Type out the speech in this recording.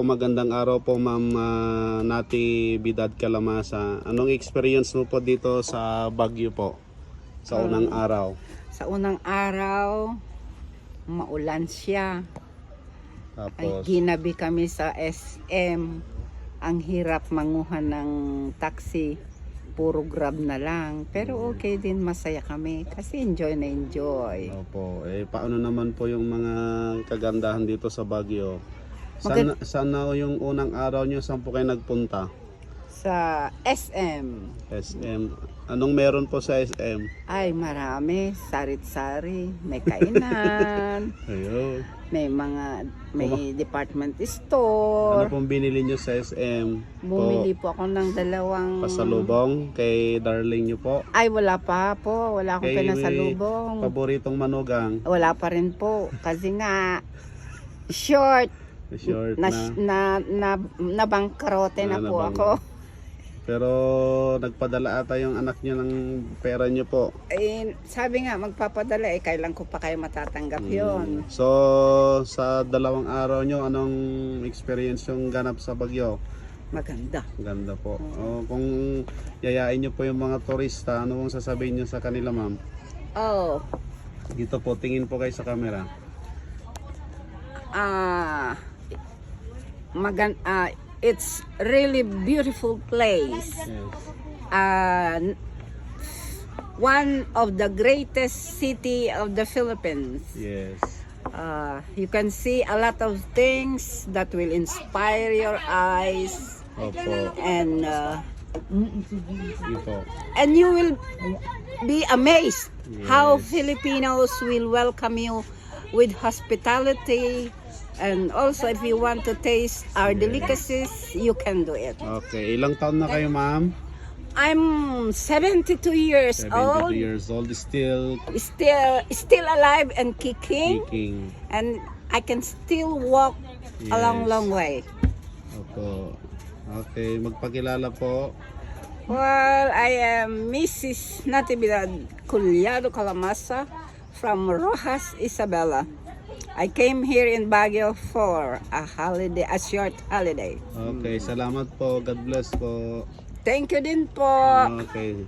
Magandang araw po Ma'am Natividad Calamasa. Anong experience mo po dito sa Baguio po? Sa unang araw? Sa unang araw, maulan siya. Ay, Tapos, ginabi kami sa SM. Ang hirap manguha ng taxi. Puro grab na lang. Pero okay din, masaya kami. Kasi enjoy na enjoy. opo, paano naman po yung mga kagandahan dito sa Baguio? Saan na yung unang araw nyo? Saan po kayo nagpunta? Sa SM. SM. Anong meron po sa SM? Ay, marami. Sarit-sari. May kainan. Ayun. May department Ano store. pong binili nyo sa SM? Bumili po ako ng dalawang... Pasalubong kay darling nyo po? Ay, wala pa po. Wala akong Kay pinasalubong. paboritong manugang? Wala pa rin po. Kasi nga, short. Short na. Nabangkarote na po Nabang- ako. Pero nagpadala ata yung anak nyo ng pera nyo po. Eh, sabi nga, magpapadala. Kailan ko pa kayo matatanggap yon? So, sa dalawang araw nyo, anong experience yung ganap sa Baguio? Maganda. Ganda po. Kung yayain nyo po yung mga turista, ano mong sasabihin nyo sa kanila, ma'am? Oh, Dito po, tingin po kayo sa camera. it's really beautiful place. Yes. One of the greatest city of the Philippines. Yes. You can see a lot of things that will inspire your eyes, Opo. and Dito. and you will be amazed how Yes. Filipinos will welcome you with hospitality. And also, if you want to taste our delicacies, you can do it. Okay. Ilang taon na kayo, ma'am? I'm 72 years 72 old, years old. Still still alive and kicking, kicking. and I can still walk a long way. Opo. Okay. Magpakilala po. Well, I am Mrs. Natividad Collado Calamasa from Rojas, Isabela. I came here in Baguio for a short holiday. Okay. Salamat po. God bless po. Thank you din po. Okay.